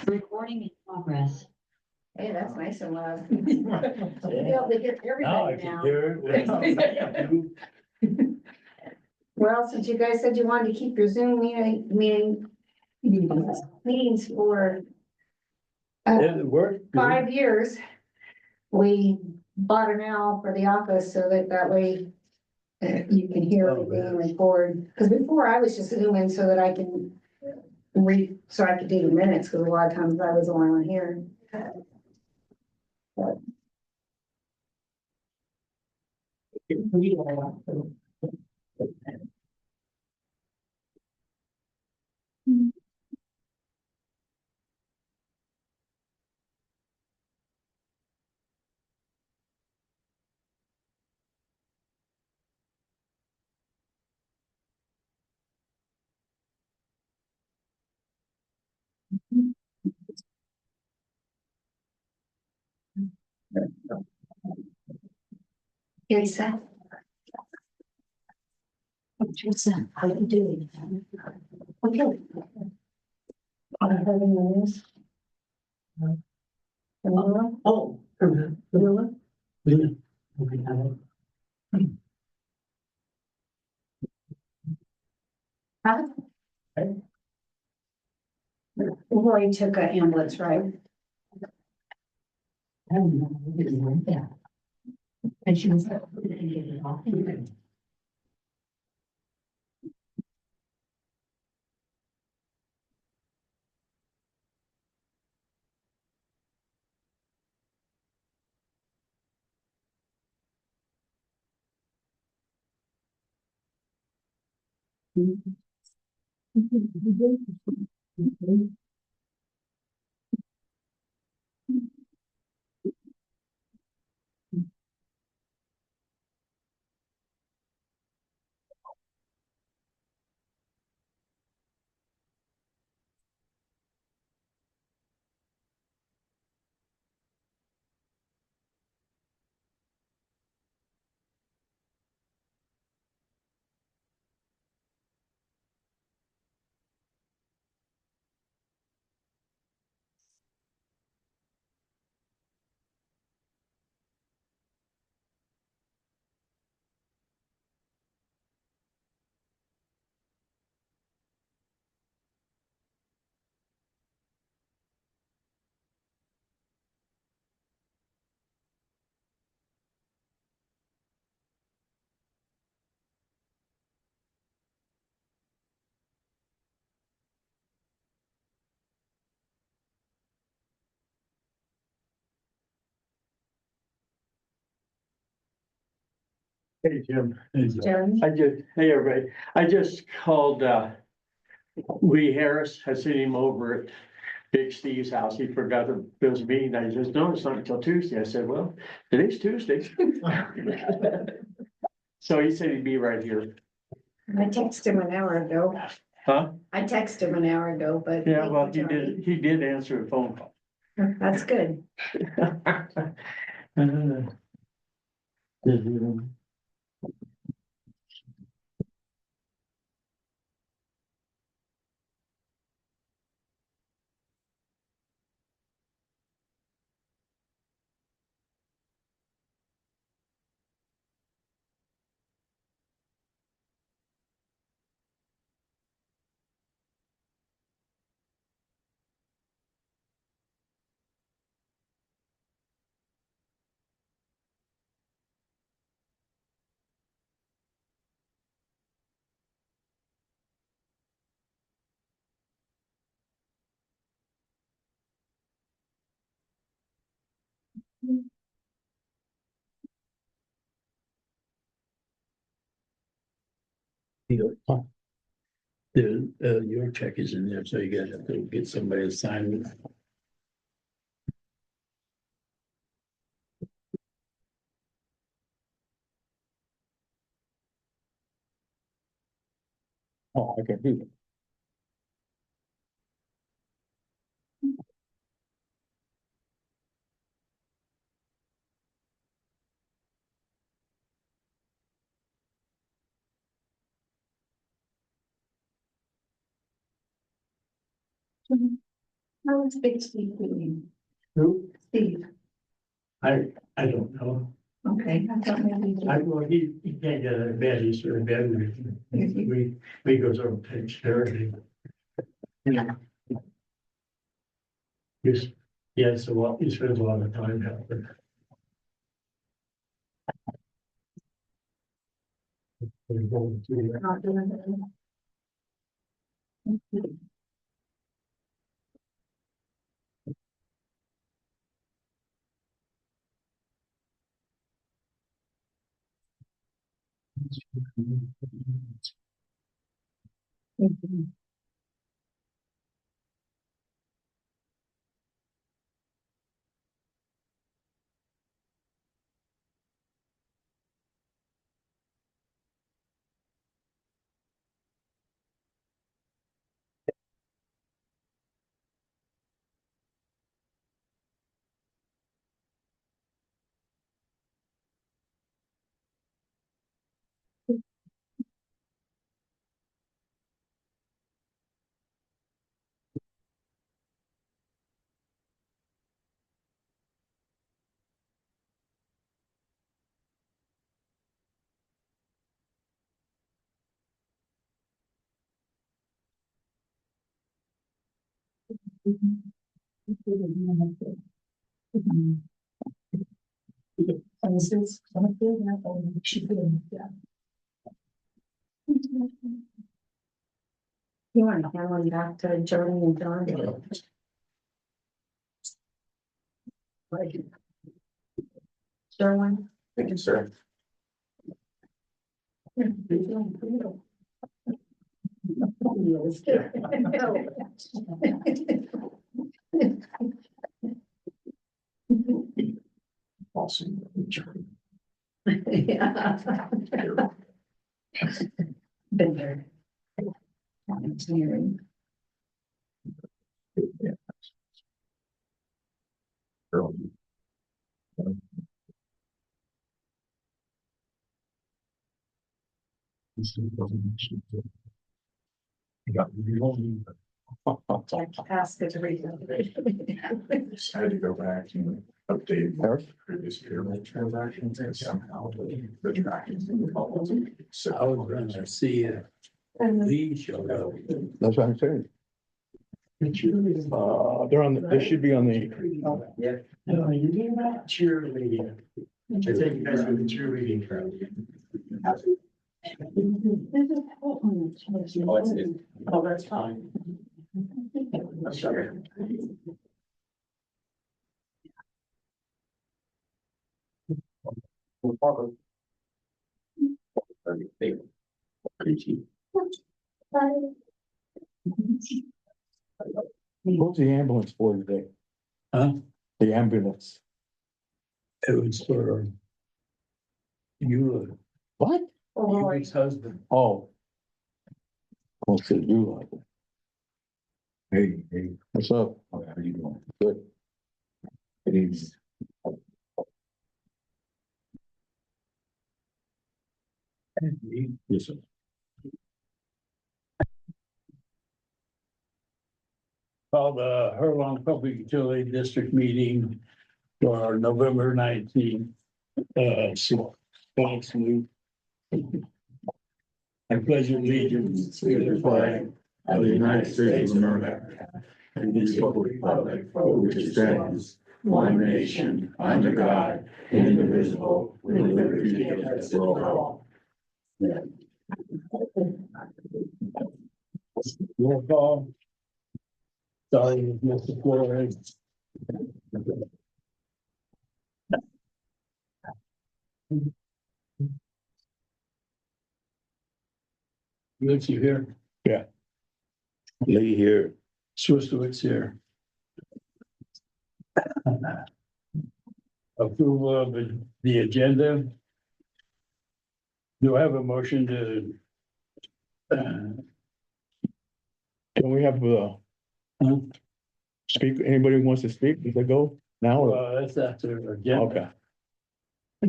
Recording in progress. Hey, that's nice and loud. You'll be able to get Now I everybody can now. hear it. Well, since you guys said you wanted to keep your Zoom meetings for It worked. good. 5 years, we bought an owl for the office so that way you can hear Oh, everything and yeah. record. Because before I was just zooming so that I can read, so I could do the minutes, because a lot of times I was the only one here. Lisa. Teresa, how you doing? Okay. Having news. Oh. Vanilla? Yeah. Okay, now. Huh? Hey. Roy took an ambulance ride. I don't know, I didn't want that. And she was like, "Get it off." Hey, Jim. Jeremy? Hey, everybody. I just called, Lee Harris. I seen him over at Big Steve's house. He forgot that there was a meeting. I just noticed not until Tuesday. I said, well, today's Tuesday. So he said he'd be right here. I texted him an hour ago. Huh? I texted him an hour ago, but. Yeah, well, he did answer a phone call. That's good. Your check is in there, so you gotta have to get somebody to sign it. Oh, I can do it. How is Big Steve doing? Who? Steve, I don't know. okay, I thought maybe. Well, he can't get out of bed, he's sort of bed. We goes over to takes care of him. Yeah. Yes, he spends a lot of time helping. Not doing it. Mhm. And since some of them have only should be in that. You want to hand one back to Jody and John? Sure one. Thank you, sir. Awesome. Yeah. Been there. Engineering. Ask it to read. Just had to go back and update previous pyramid transactions and somehow the tracking. So I was gonna see if Lee showed up. That's what I'm saying. They're on, they should be on the, Yeah. No, you mean that cheerleading. I think you guys are the cheerleading crowd. Oh, that's fine. I'm sorry. what's the ambulance for today? Huh? The ambulance. It was for you, What? his husband. Oh. What's it do like? Hey, what's up? How are you doing? Good. Good evening. Yes, sir. Called the Herlong Public Utility District meeting for November 19th. So, thanks, Lou. I pledge allegiance to the flag of the United States of America and the republic for which it stands, one nation, under God, indivisible, with liberty and justice for all. roll call. Starting with Mr. Flores. Lucy here. Yeah. Lee here. Swistowitz here. Approval of the agenda. Do I have a motion to? Can we have, speak, anybody who wants to speak, if they go now or? That's after agenda. Okay.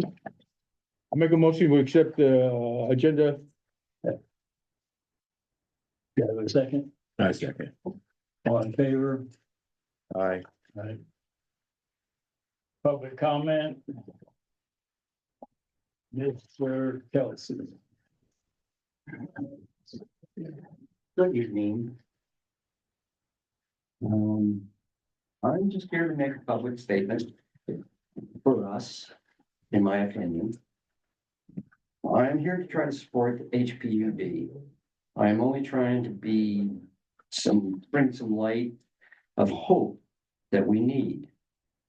I'll make a motion, we accept the agenda. Do you have a second? I second. All in favor? Aye. Right. Public comment. Mr. Kelsey. Good evening. I'm just here to make a public statement for us, in my opinion. I'm here to try to support the HPUD. I'm only trying to bring some light of hope that we need.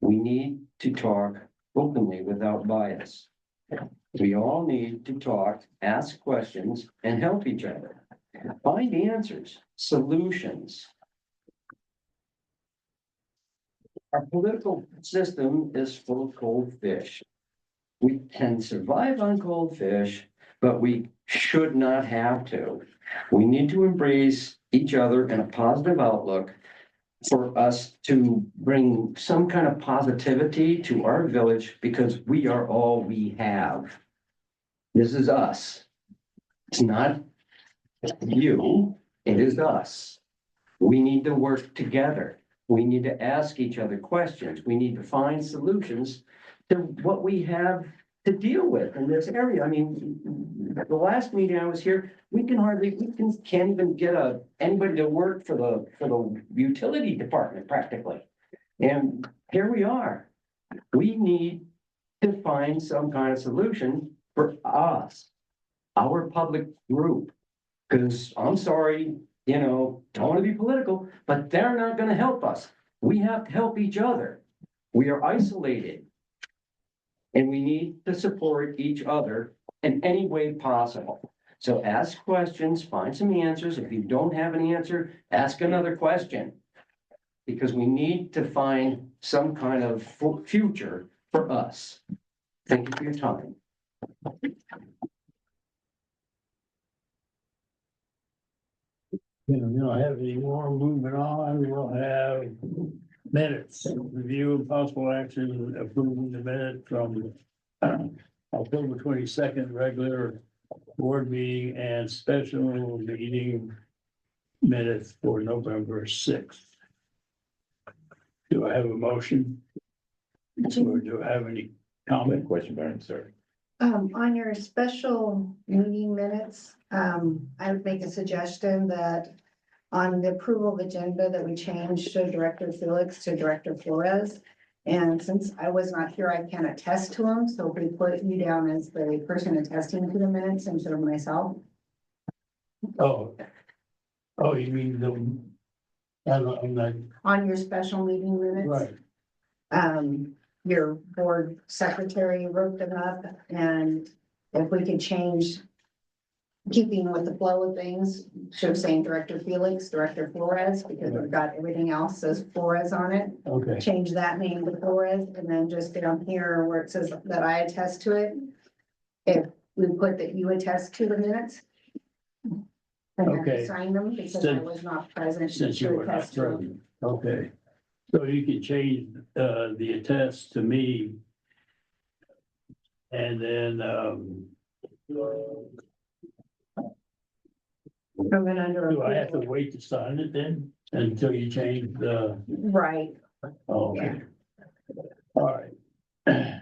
We need to talk openly without bias. We all need to talk, ask questions, and help each other. Find answers, solutions. Our political system is full of cold fish. We can survive on cold fish, but we should not have to. We need to embrace each other in a positive outlook for us to bring some kind of positivity to our village because we are all we have. This is us. It's not you, it is us. We need to work together. We need to ask each other questions. We need to find solutions to what we have to deal with in this area. I mean, the last meeting I was here, can't even get anybody to work for the utility department practically. And here we are. We need to find some kind of solution for us, our public group. Because I'm sorry, don't want to be political, but they're not going to help us. We have to help each other. We are isolated. And we need to support each other in any way possible. So ask questions, find some answers. If you don't have an answer, ask another question. Because we need to find some kind of future for us. Thank you for your time. We don't have any more. Moving on, we'll have minutes. Review and possible action approving the minute from October 22nd, regular board meeting and special meeting minutes for November 6th. Do I have a motion? Or do I have any comment? Question, Baron, sir. On your special meeting minutes, I would make a suggestion that on the approval agenda that we change to Director Felix to Director Flores. And since I was not here, I can't attest to them. So if we put you down as the person attesting to the minutes instead of myself. Oh, you mean I'm not, On your special meeting minutes. right, Your board secretary wrote them up, and if we could change, keeping with the flow of things, should have saying Director Felix, Director Flores, because we've got everything else says Flores on it. okay, Change that name to Flores, and then just down here where it says that I attest to it. If we put that you attest to the minutes. And have to Okay. sign them because I Since- was not present. since you to were not attest to them. present, okay. So you can change the attest to me. And then And then under. do I have to approval. wait to sign it then until you change the, Right, oh, okay. All right.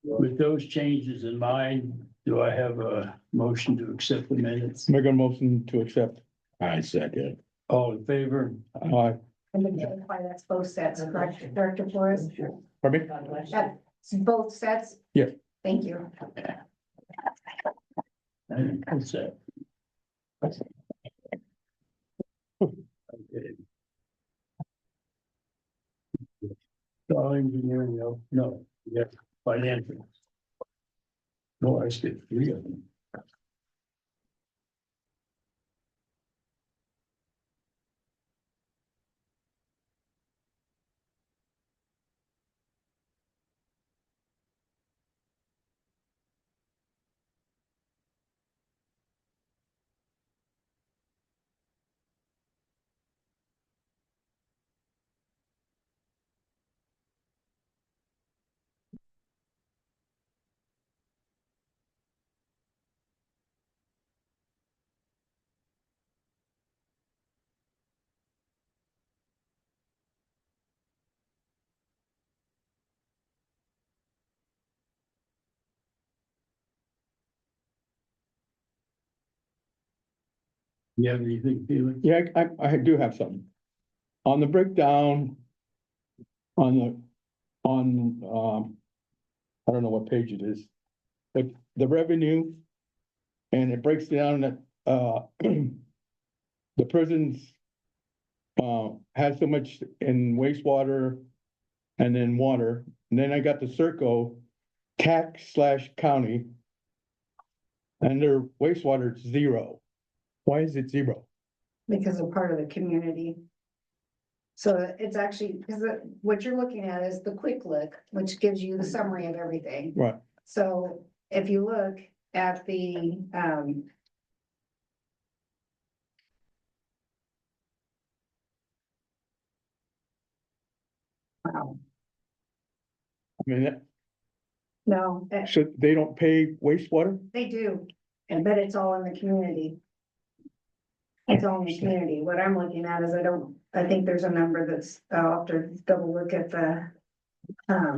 With those changes in mind, do I have a motion to accept the minutes? Make a motion to accept. I second. All in favor? Aye. and then verify that's both sets, correct, Director Flores? Pardon me? That's both sets? Yes. Thank you. What's that? Okay. So engineering, no, yes, financial. No, I skipped 3 of them. You have anything, Felix? Yeah, I do have something. On the breakdown. I don't know what page it is. But the revenue. And it breaks down that, the prisons. Has so much in wastewater. And then water, and then I got the Serco tax/county. And their wastewater is 0. Why is it 0? Because they're part of the community. So it's actually, because what you're looking at is the quick look, which gives you the summary of everything. Right, So if you look at the, wow, I mean, no, so they don't pay wastewater? they do, but it's all in the community. It's all in the community. What I'm looking at is I think there's a number that's, I'll have to double look at the, I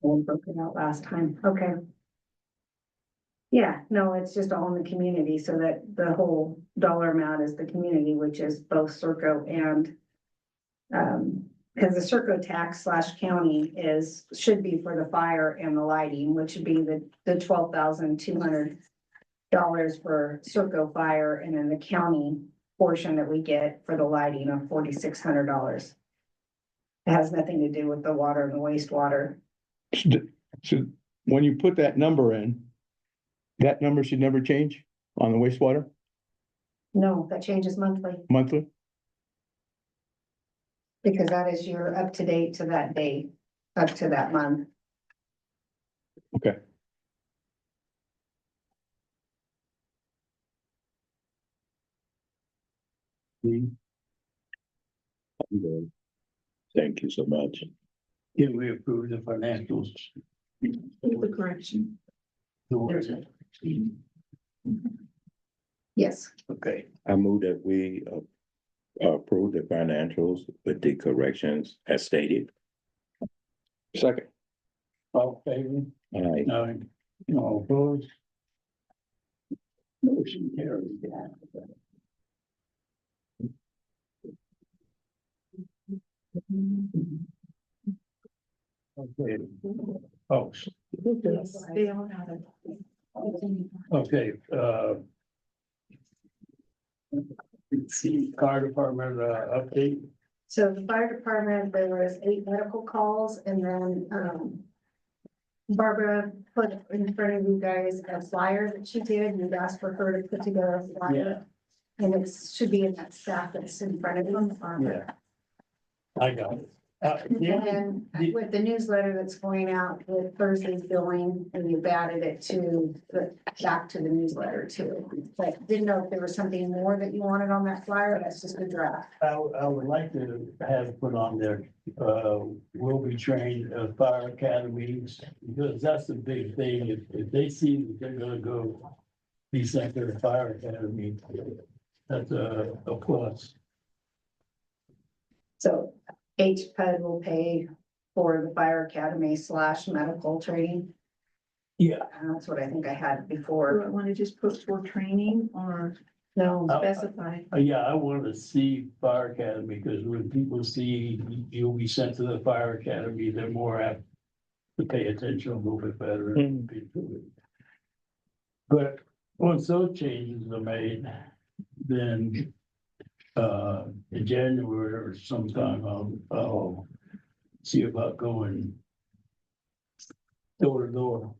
broke it out last time, okay. Yeah, no, it's just all in the community, so that the whole dollar amount is the community, which is both Serco and. Because the Serco tax/county should be for the fire and the lighting, which would be the $12,200 for Serco fire, and then the county portion that we get for the lighting of $4,600. It has nothing to do with the water and the wastewater. So when you put that number in, that number should never change on the wastewater No, that changes monthly, monthly? because that is your up to date to that date, up to that month. Okay. Thank you so much. Can we approve the financials? The correction. There's a. Yes, Okay, I move that we approve the financials with the corrections as stated. Second. all in favor? Aye. No, all opposed? Motion carries. Okay. Oh, Yes, they all have it. okay, see, fire department, update. so the fire department, there was 8 medical calls, and then, Barbara put in front of you guys a flyer that she did, and asked for her to put together a flyer. And it should be in that stack that's in front of you. Yeah. I got it. And then with the newsletter that's going out with Thursday's billing, and you've added it back to the newsletter too. But didn't know if there was something more that you wanted on that flyer. That's just a draft. I would like to have put on there, will be trained at fire academies, because that's the big thing. If they see that they're gonna go be sent to the fire academy, that's a plus. So HPUD will pay for the fire academy / medical training. Yeah. And that's what I think I had Do before. I want to just put for training or No, specify? Yeah, I want to see fire academy, because when people see you'll be sent to the fire academy, they're more apt to pay attention a little bit better. But once those changes are made, then in January or sometime, I'll see about going door to door.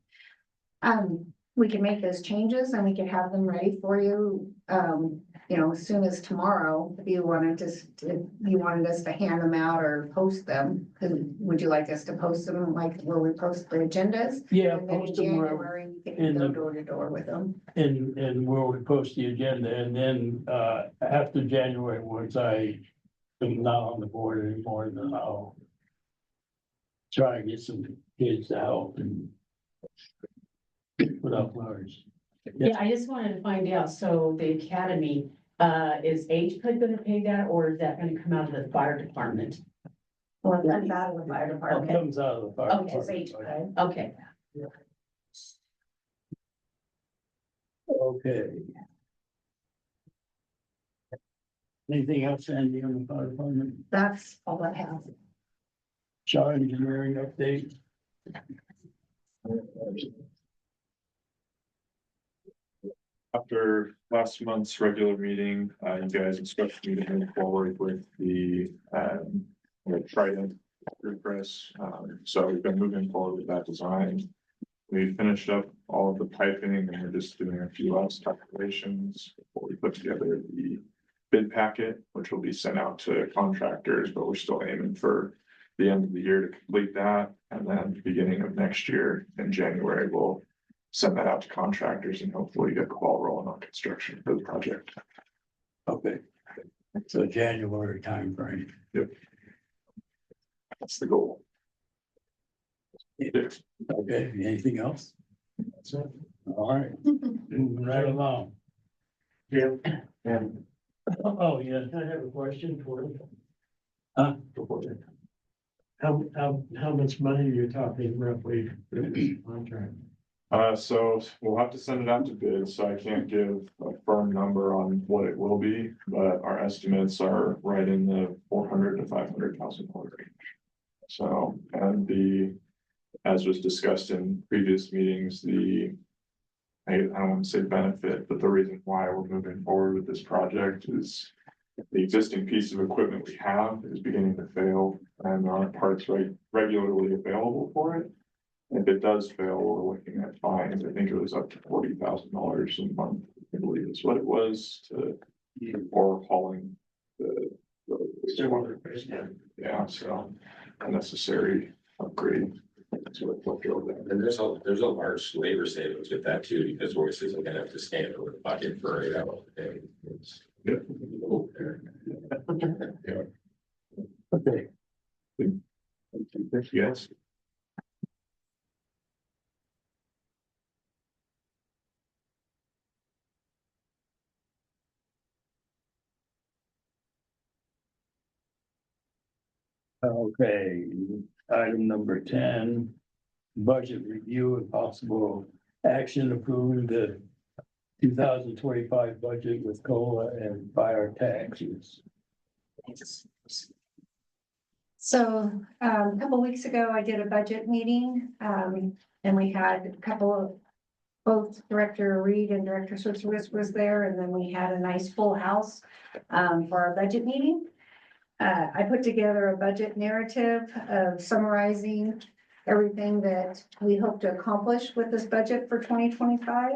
we can make those changes and we can have them ready for you, as soon as tomorrow. If you wanted us to hand them out or post them, would you like us to post them like where we post the agendas? Yeah, And then in post them where, January, we in can go the- door to door with them. and where we post the agenda, and then, after January, once I am not on the board anymore, then I'll try and get some kids to help and put up flyers. Yeah, I just wanted to find out, so the academy, is HPUD gonna pay that, or is that gonna come out of the fire department? Well, that's out of the fire It department. comes out of the fire. Okay. It's department. HPUD. Okay, Okay. Anything else, Andy, on the fire department? That's all I have. Shaw engineering update? After last month's regular meeting, you guys instructed me to move forward with the, Trident roof press. So we've been moving forward with that design. We finished up all of the piping and we're just doing a few last calculations before we put together the bid packet, which will be sent out to contractors, but we're still aiming for the end of the year to complete that. And then beginning of next year in January, we'll send that out to contractors and hopefully get the ball rolling on construction for the project. Okay. So January timeframe. That's the goal. Okay, anything else? All right, moving right along. Yeah, and Oh, yeah. I have a question for you. Huh? How much money are you talking roughly for this contract? So we'll have to send it out to bid, so I can't give a firm number on what it will be, but our estimates are right in the $400,000 to $500,000 range. So, and as was discussed in previous meetings, I don't want to say benefit, but the reason why we're moving forward with this project is the existing piece of equipment we have is beginning to fail and there aren't parts regularly available for it. If it does fail, we're looking at fines. I think it was up to $40,000 a month, I believe is what it was or hauling the. Yeah, so unnecessary upgrade. That's what drove that. And there's a large labor savings with that too, because Royce isn't gonna have to stand over the bucket for 8 hours a day. Okay. Yes. Okay, item number 10, budget review and possible action approving the 2025 budget with COLA and fire taxes. So, a couple weeks ago, I did a budget meeting, and we had a couple of, both Director Reed and Director Switzer was there, and then we had a nice full house, for our budget meeting. I put together a budget narrative of summarizing everything that we hope to accomplish with this budget for 2025.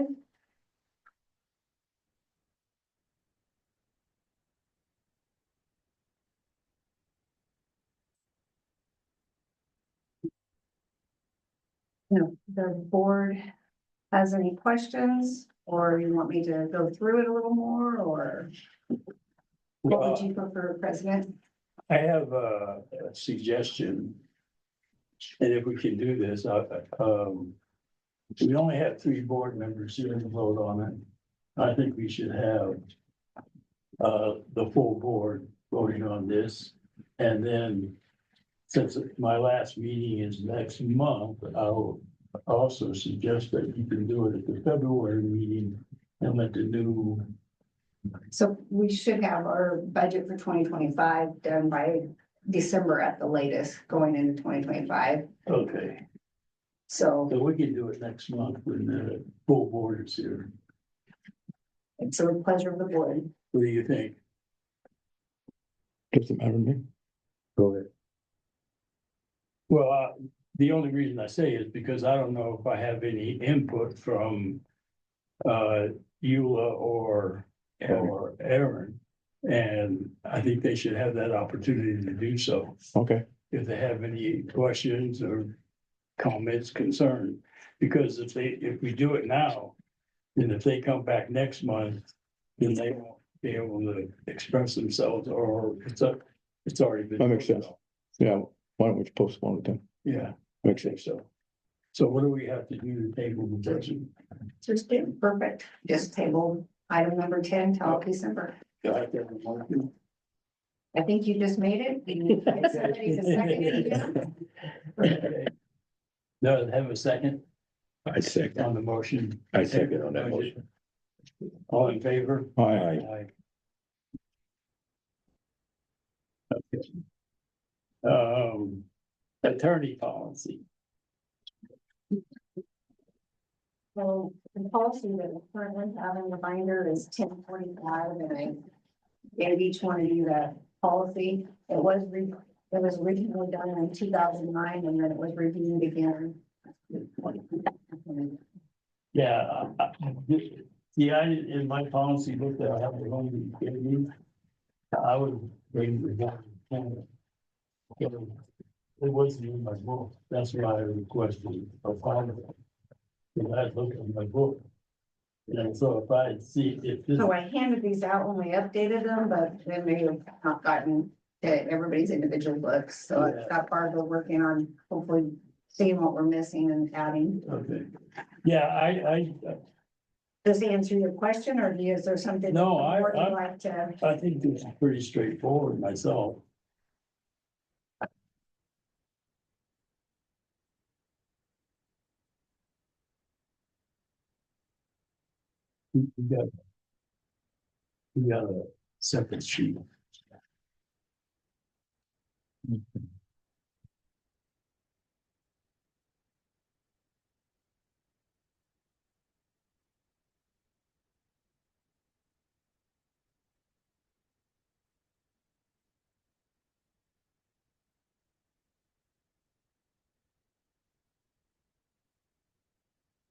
No, the board has any questions, or you want me to go through it a little more, or what would you prefer, President? I have a suggestion. And if we can do this, we only have 3 board members here to vote on it. I think we should have the full board voting on this. And then, since my last meeting is next month, I'll also suggest that you can do it at the February meeting and let the new. So we should have our budget for 2025 done by December at the latest, going into 2025. Okay, So so we can do it next month when the full board is here. it's a pleasure of the board. What do you think? Doesn't matter to me. Go ahead. Well, the only reason I say is because I don't know if I have any input from Eula or Aaron. And I think they should have that opportunity to do so. Okay, If they have any questions or comments, concerns. Because if we do it now, then if they come back next month, then they won't be able to express themselves, or it's already been. that makes sense. Yeah, why don't we postpone it then? Yeah, Makes I think sense. so. So what do we have to do to table the budget? Just perfect. Just table item number 10 till December. I think you just made it. You need somebody to second it. Okay. Does it have a second I second, on the motion? I second on that motion. All in favor? Aye. Okay. Attorney policy. So the policy that we currently have in the binder is 1045, and I gave each one of you that policy. It was originally done in 2009, and then it was reviewed again. Yeah, yeah, in my policy book that I have at home, I would bring the one. It wasn't in my book, that's why I requested a file. I looked at my book. And so if I see if this. So I handed these out when we updated them, but they may have not gotten to everybody's individual books. So I've got Barbara working on hopefully seeing what we're missing and adding. Okay, yeah, Does he answer your question, or is there something? No, the board would like to? I think this is pretty straightforward myself. We got a separate sheet.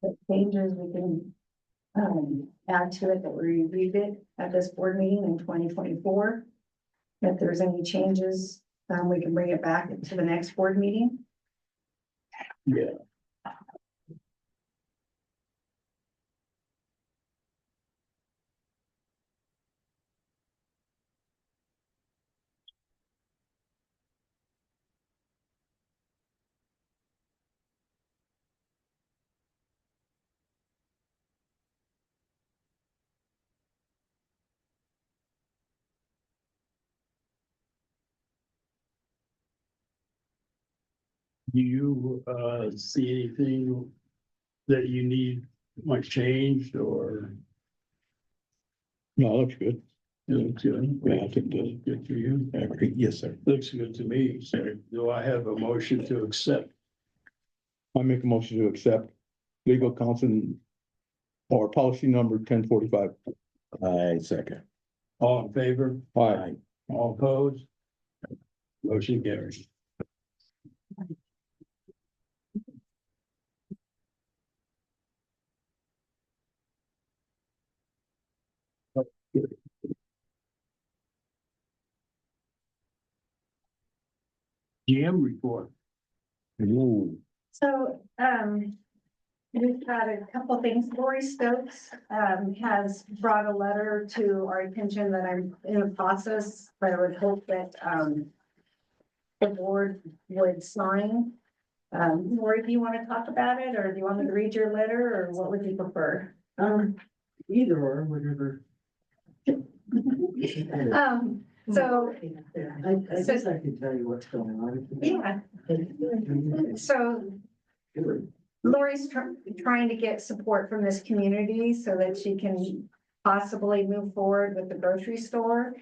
The changes we can add to it that we reviewed it at this board meeting in 2024. If there's any changes, we can bring it back to the next board meeting. Yeah. Do you see anything that you need much changed or? No, it looks good. It looks good. Yeah, I think that's Good for you. I agree. Yes, sir. Looks good to me. So do I have a motion to accept? I make a motion to accept legal counsel or policy number 1045. I second. All in favor? Aye. All opposed? Motion carries. GM report. Ooh. So, we've got a couple things. Lori Stokes, has brought a letter to our attention that I'm in the process, but I would hope that, the board would sign. Lori, do you want to talk about it, or do you want me to read your letter, or what would you prefer? Either or, whatever. So, I guess I can tell you what's going on. yeah, so Lori's trying to get support from this community so that she can possibly move forward with the grocery store.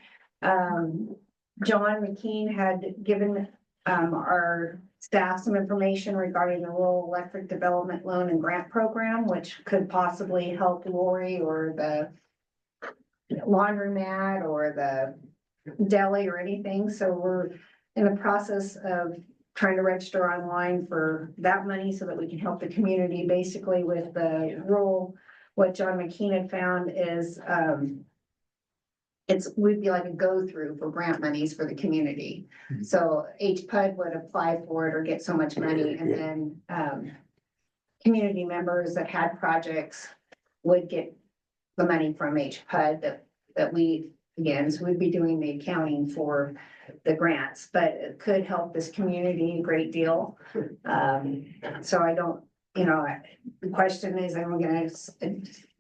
John McKean had given our staff some information regarding the rural electric development loan and grant program, which could possibly help Lori or the laundromat or the deli or anything. So we're in the process of trying to register online for that money so that we can help the community basically with the rural. What John McKean had found is we'd be like a go-through for grant monies for the community. So HPUD would apply for it or get so much money, and then community members that had projects would get the money from HPUD that we, again, so we'd be doing the accounting for the grants, but it could help this community a great deal. So I don't, the question is, I'm gonna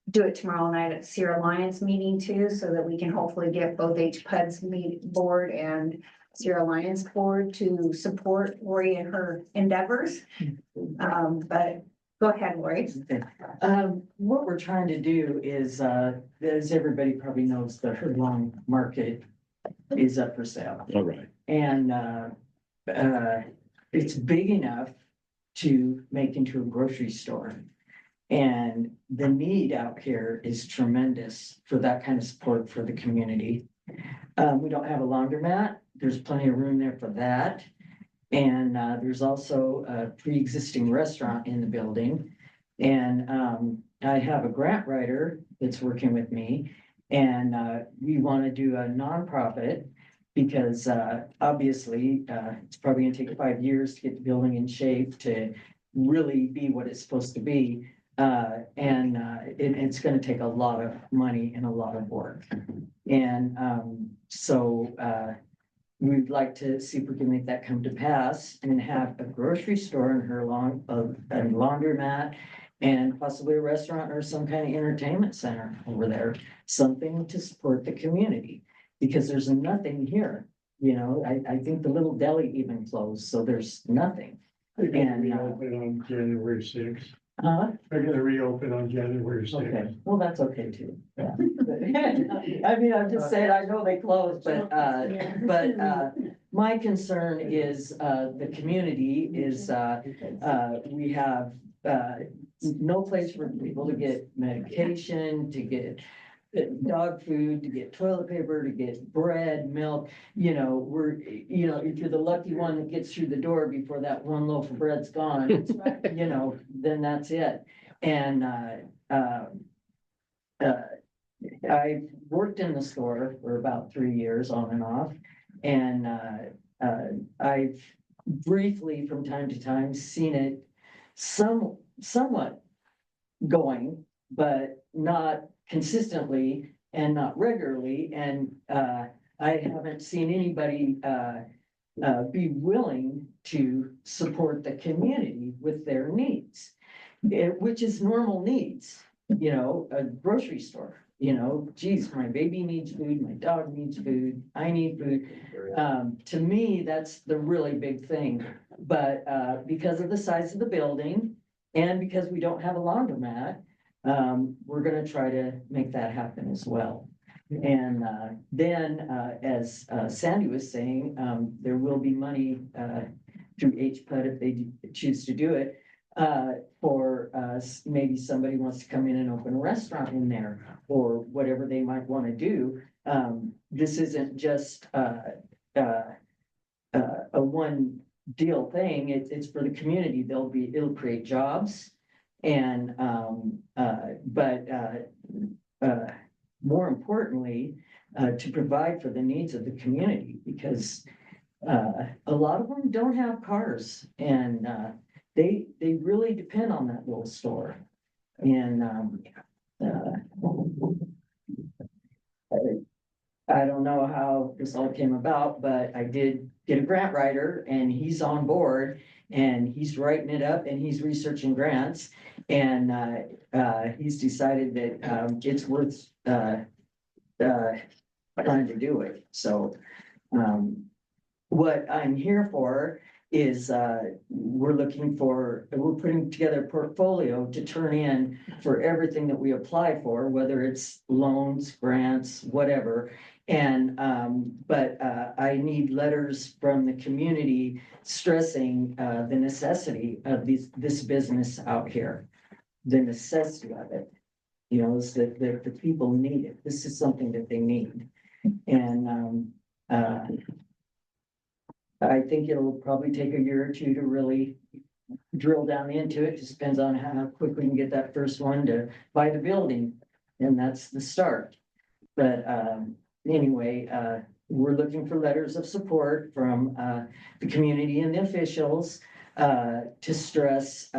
do it tomorrow night at Sierra Alliance meeting too, so that we can hopefully get both HPUD's board and Sierra Alliance board to support Lori in her endeavors. But Go ahead, Lori. What we're trying to do is, as everybody probably knows, the Herlong market is up for sale. All right. And, it's big enough to make into a grocery store. And the need out here is tremendous for that kind of support for the community. We don't have a laundromat. There's plenty of room there for that. And there's also a pre-existing restaurant in the building. And I have a grant writer that's working with me. And we want to do a nonprofit because obviously it's probably gonna take 5 years to get the building in shape to really be what it's supposed to be. And it's gonna take a lot of money and a lot of work. And so we'd like to see if we can make that come to pass and have a grocery store in Herlong, a laundromat, and possibly a restaurant or some kind of entertainment center over there. Something to support the community, because there's nothing here. You know, I think the little deli even closed, so there's nothing. They're gonna And, reopen on January sixth. Huh? They're gonna reopen on January sixth. Okay, well, that's okay too. Yeah. I mean, I'm just saying, I know they closed, but my concern is, the community is, we have, no place for people to get medication, to get dog food, to get toilet paper, to get bread, milk. You know, if you're the lucky one that gets through the door before that one loaf of bread's gone, you know, then that's it. And, I worked in the store for about 3 years on and off. And, I've briefly from time to time seen it somewhat going, but not consistently and not regularly. And I haven't seen anybody be willing to support the community with their needs, which is normal needs, you know, a grocery store. You know, geez, my baby needs food, my dog needs food, I need food. To me, that's the really big thing. But because of the size of the building and because we don't have a laundromat, we're gonna try to make that happen as well. And then, as Sandy was saying, there will be money through HPUD if they choose to do it. For maybe somebody wants to come in and open a restaurant in there or whatever they might want to do. This isn't just a one deal thing. It's for the community. It'll create jobs and but more importantly, to provide for the needs of the community, because a lot of them don't have cars and they really depend on that little store. And I don't know how this all came about, but I did get a grant writer and he's on board and he's writing it up and he's researching grants. And he's decided that it's worth trying to do it. So what I'm here for is we're putting together a portfolio to turn in for everything that we apply for, whether it's loans, grants, whatever. And but I need letters from the community stressing the necessity of this business out here, the necessity of it. You know, is that the people need it. This is something that they need. And I think it'll probably take a year or two to really drill down into it. Just depends on how quick we can get that first one to buy the building. And that's the start. But anyway, we're looking for letters of support from the community and the officials to stress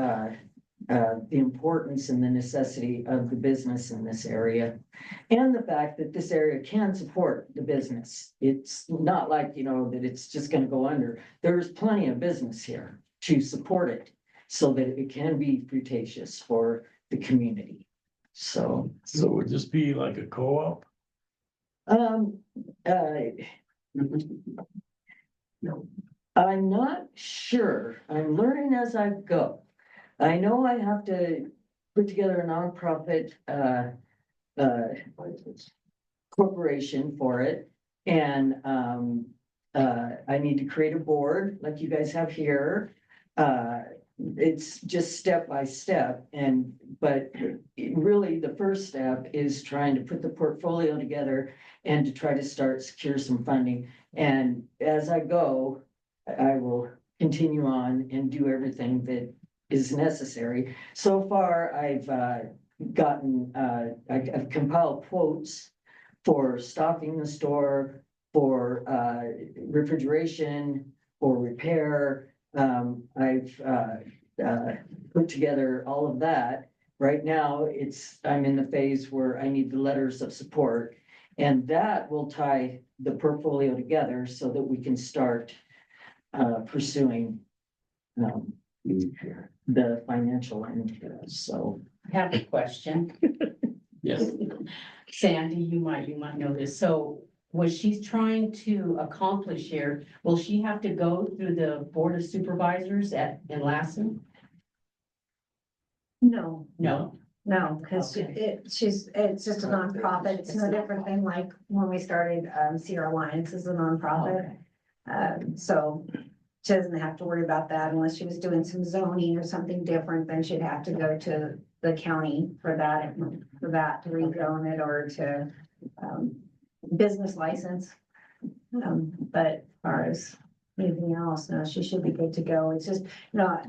the importance and the necessity of the business in this area. And the fact that this area can support the business. It's not like, you know, that it's just going to go under. There's plenty of business here to support it so that it can be fruitatious for the community. So would this be like a co-op? I'm not sure. I'm learning as I go. I know I have to put together a nonprofit, corporation for it. And, I need to create a board like you guys have here. It's just step by step but really the first step is trying to put the portfolio together and to try to start secure some funding. And as I go, I will continue on and do everything that is necessary. So far, I've I've compiled quotes for stocking the store, for refrigeration, for repair. I've put together all of that. Right now, I'm in the phase where I need the letters of support, and that will tie the portfolio together so that we can start pursuing the financial end. So I have a question. Yes. Sandy, you might know this. So what she's trying to accomplish here, will she have to go through the Board of Supervisors in Lassen? No, No. no, because Okay. it's just a nonprofit. It's no different than like when we started, Sierra Alliance is a nonprofit. So she doesn't have to worry about that unless she was doing some zoning or something different, then she'd have to go to the county for that to rezone it or to, business license. But as far as anything else, no, she should be good to go. It's just not.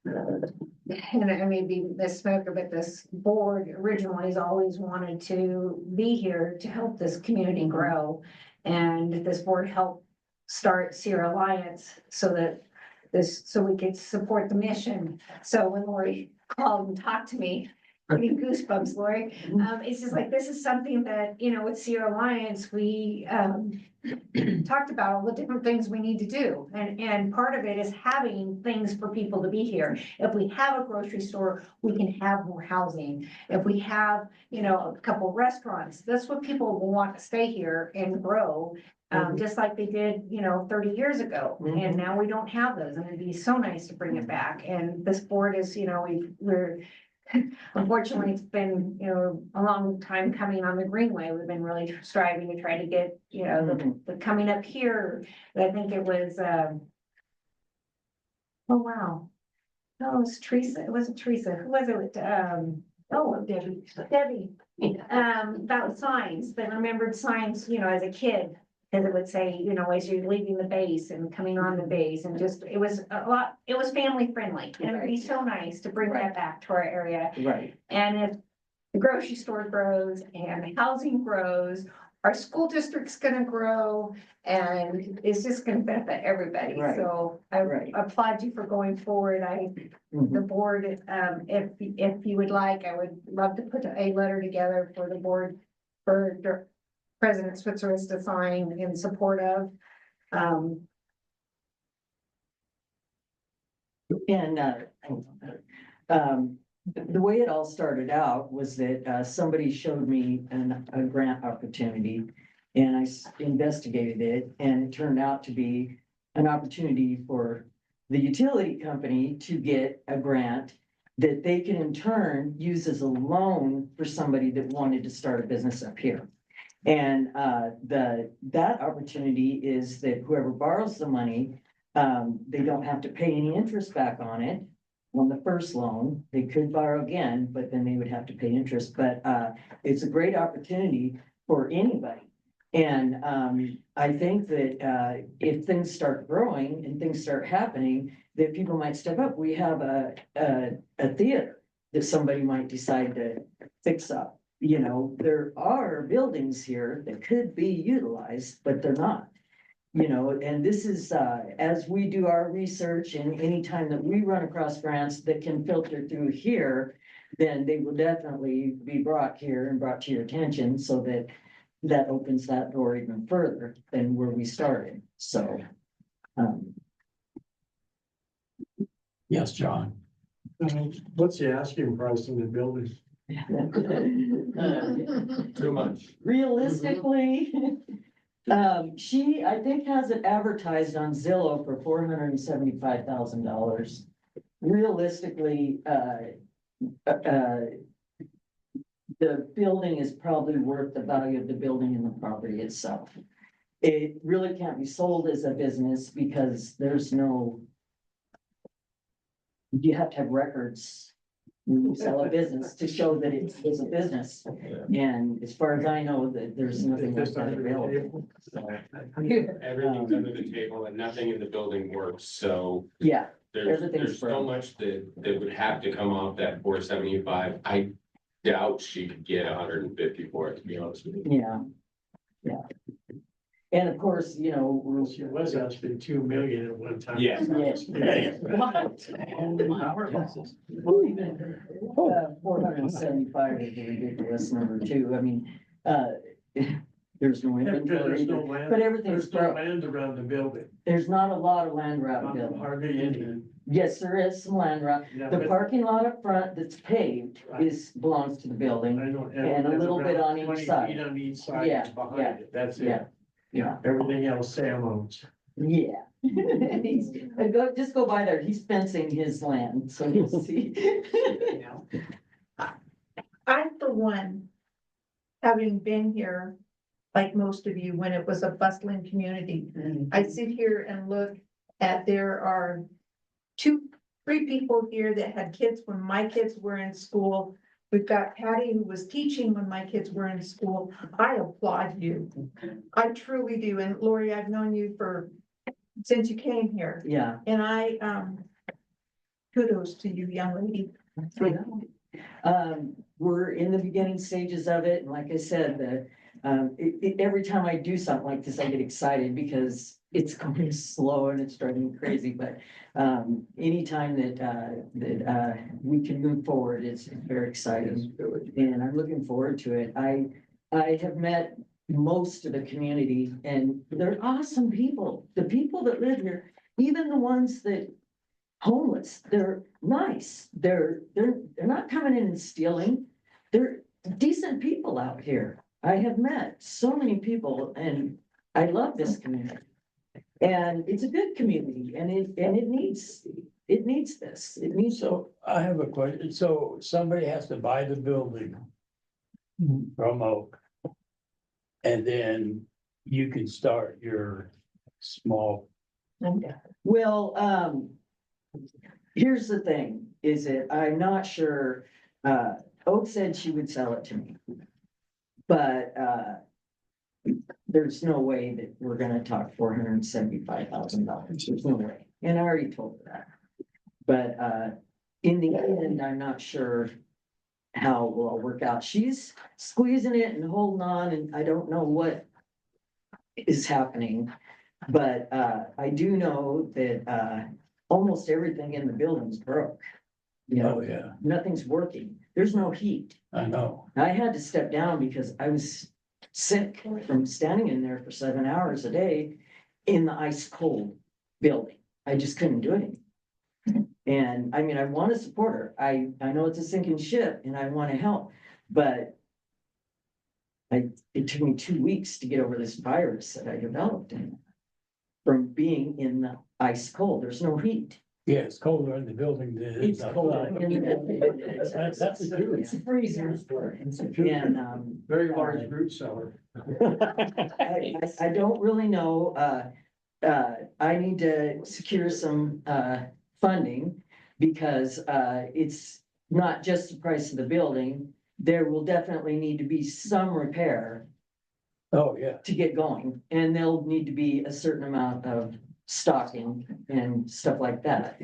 And I may be misspoken, but this board originally has always wanted to be here to help this community grow. And this board helped start Sierra Alliance so we could support the mission. So when Lori called and talked to me, getting goosebumps, Lori. It's just like, this is something that, with Sierra Alliance, we talked about all the different things we need to do. And part of it is having things for people to be here. If we have a grocery store, we can have more housing. If we have, a couple of restaurants, that's what people will want to stay here and grow. Just like they did, 30 years ago. And now we don't have those, and it'd be so nice to bring it back. And this board is, we're unfortunately, it's been, a long time coming on the Greenway. We've been really striving to try to get, the coming up here. I think it was, oh, wow. No, it was Teresa. It wasn't Teresa. Who was it? Debbie. About signs, the remembered signs, as a kid. Because it would say, as you're leaving the base and coming on the base, and just, it was family friendly. And it'd be so nice to bring that back to our area. right. And if the grocery store grows and the housing grows, our school district's gonna grow, and it's just gonna benefit everybody. Right. So I Right. applaud you for going forward. The board, if you would like, I would love to put a letter together for the board for President Switzer is to sign in support of. And, the way it all started out was that, somebody showed me a grant opportunity. And I investigated it, and it turned out to be an opportunity for the utility company to get a grant that they can in turn use as a loan for somebody that wanted to start a business up here. And that opportunity is that whoever borrows the money, they don't have to pay any interest back on it. On the first loan, they could borrow again, but then they would have to pay interest. But it's a great opportunity for anybody. And I think that if things start growing and things start happening, that people might step up. We have a theater that somebody might decide to fix up. There are buildings here that could be utilized, but they're not. And this is, as we do our research, and anytime that we run across grants that can filter through here, then they will definitely be brought here and brought to your attention, so that opens that door even further than where we started. So, Yes, John. What's the asking price in the buildings? Too much. realistically, she, I think, has it advertised on Zillow for $475,000. realistically, the building is probably worth the value of the building and the property itself. It really can't be sold as a business because there's no. You have to have records when you sell a business to show that it is a business. And as far as I know, that there's nothing like that available. Everything's under the table and nothing in the building works, so Yeah, there's Everything's so broke. much that would have to come off that 475. I doubt she could get 150 for it, to be honest with you. yeah. And of course, you know, we're. She was asking 2 million at one time. Yeah. What? Well, even, 475 is a ridiculous number too. I mean, there's no There's inventory, no land, but everything's there's no broke. land around the building, There's not a lot of land around the building. hardly any. Yes, there is some land around. Yeah, The but parking lot up front that's paved Right. belongs to the building. I don't have. and a little bit around on each 20 side. feet on each side, Yeah, it's behind yeah, it, that's yeah. it. Yeah. Everything else Sam owns. Yeah. Just go by there. He's fencing his land, so you'll see. I'm the one, having been here, like most of you, when it was a bustling community. I sit here and look at, there are 3 people here that had kids when my kids were in school. We've got Patty who was teaching when my kids were in school. I applaud you. I truly do. And Lori, I've known you since you came here. Yeah. And kudos to you, young lady. We're in the beginning stages of it, and like I said, every time I do something like this, I get excited because it's going slow and it's driving me crazy, but anytime that we can move forward, it's very exciting. And I'm looking forward to it. I have met most of the community and they're awesome people. The people that live here, even the ones that homeless, they're nice. They're not coming in and stealing. They're decent people out here. I have met so many people and I love this community. And it's a good community and it needs this. It needs. So I have a question. So somebody has to buy the building from Oak. And then you can start your small. Well, here's the thing, is that I'm not sure, Oak said she would sell it to me. But, there's no way that we're gonna talk $475,000. There's no way. And I already told her that. But, in the end, I'm not sure how it will all work out. She's squeezing it and holding on, and I don't know what is happening. But, I do know that, almost everything in the building's broke. You know, Oh, yeah, nothing's working. There's no heat. I know. I had to step down because I was sick from standing in there for 7 hours a day in the ice cold building. I just couldn't do it. And I mean, I want to support her. I know it's a sinking ship and I want to help, but it took me 2 weeks to get over this virus that I developed from being in the ice cold. There's no heat. Yeah, it's colder in the building than it is It's cold. outside. That's the truth. It's freezing. And, Very large root cellar. I don't really know, I need to secure some, funding. Because, it's not just the price of the building, there will definitely need to be some repair Oh, yeah. to get going. And there'll need to be a certain amount of stocking and stuff like that.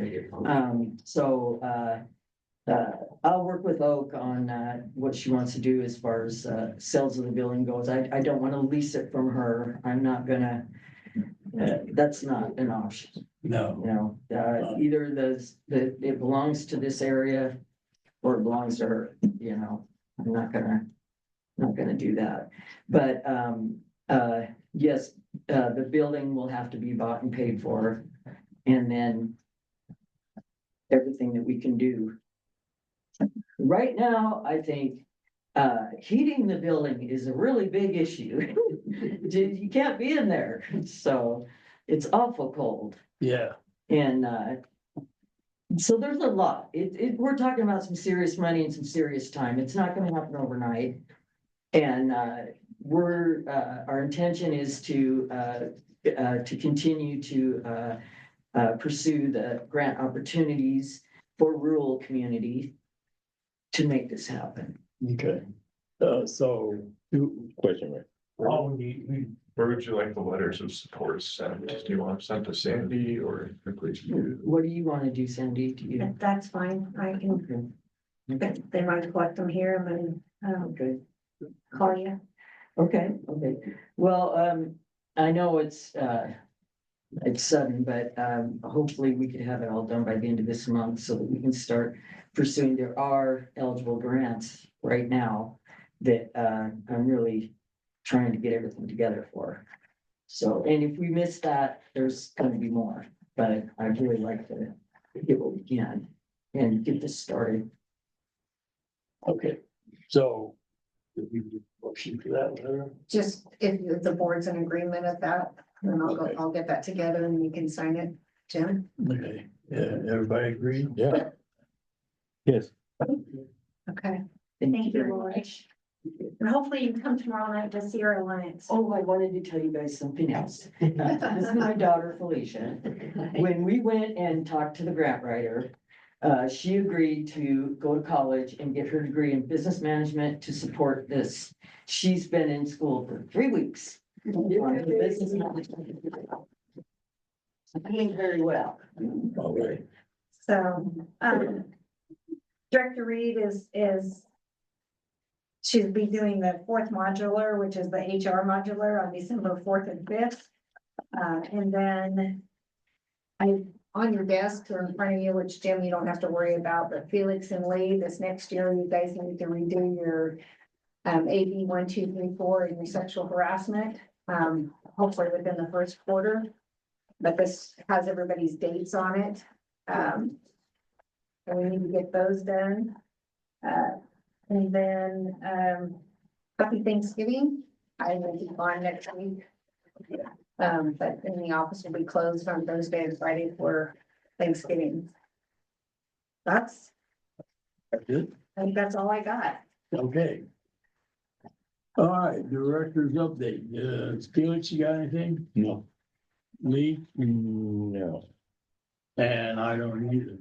I'll work with Oak on what she wants to do as far as sales of the building goes. I don't want to lease it from her. I'm not gonna, that's not an option, No. you know. Either it belongs to this area or it belongs to her, you know. I'm not gonna do that. But yes, the building will have to be bought and paid for. And then everything that we can do. Right now, I think heating the building is a really big issue. You can't be in there, so it's awful cold. Yeah. And So there's a lot. We're talking about some serious money and some serious time. It's not gonna happen overnight. And our intention is to continue to pursue the grant opportunities for rural community to make this happen. Okay. So, Question, right? all we Where would you like the letters of support sent? Do you want them sent to Sandy or quickly to you? What do you want to do, Sandy? Do you? That's fine. I can, they might collect them here and then, Okay. call you. Okay. Well, I know it's sudden, but, hopefully we could have it all done by the end of this month so that we can start pursuing. There are eligible grants right now that, I'm really trying to get everything together for. So, and if we miss that, there's gonna be more, but I'd really like to get what we can and get this started. okay, so. Did we do a motion for that, whatever? Just if the board's in agreement at that, then I'll get that together and you can sign it, Jim. Okay, yeah, everybody agree? Yeah. Yes. Okay. Thank you, Lori. And hopefully you can come tomorrow night to see our alliance. Oh, I wanted to tell you guys something else. This is my daughter Felicia. When we went and talked to the grant writer, she agreed to go to college and get her degree in business management to support this. She's been in school for 3 weeks. On the business management. Doing very well. All right. So, Director Reed she'll be doing the 4th modular, which is the HR modular on December 4th and 5th. And then On your desk or in front of you, which Jim, you don't have to worry about, but Felix and Lee, this next year, you guys need to redo your AB 1, 2, 3, 4 and your sexual harassment, hopefully within the first quarter. But this has everybody's dates on it. And we need to get those done. And then, happy Thanksgiving. I will be gone next week. But then the office will be closed on Thursday and Friday for Thanksgiving. I think that's all I got. Okay. All right, director's update. Felix, you got anything? No. Lee? No. And I don't either.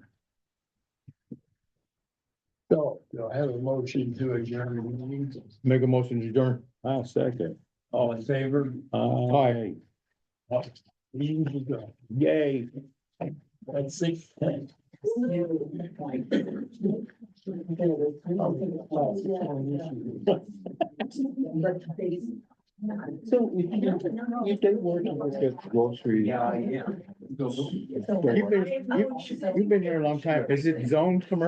So, do I have a motion to adjourn the meeting? Make a motion to adjourn. I'll second. All in favor? Aye. Meeting is adjourned. Yay. At 6:10. So if they work with the grocery. Yeah. You've been here a long time. Is it zoned commercial?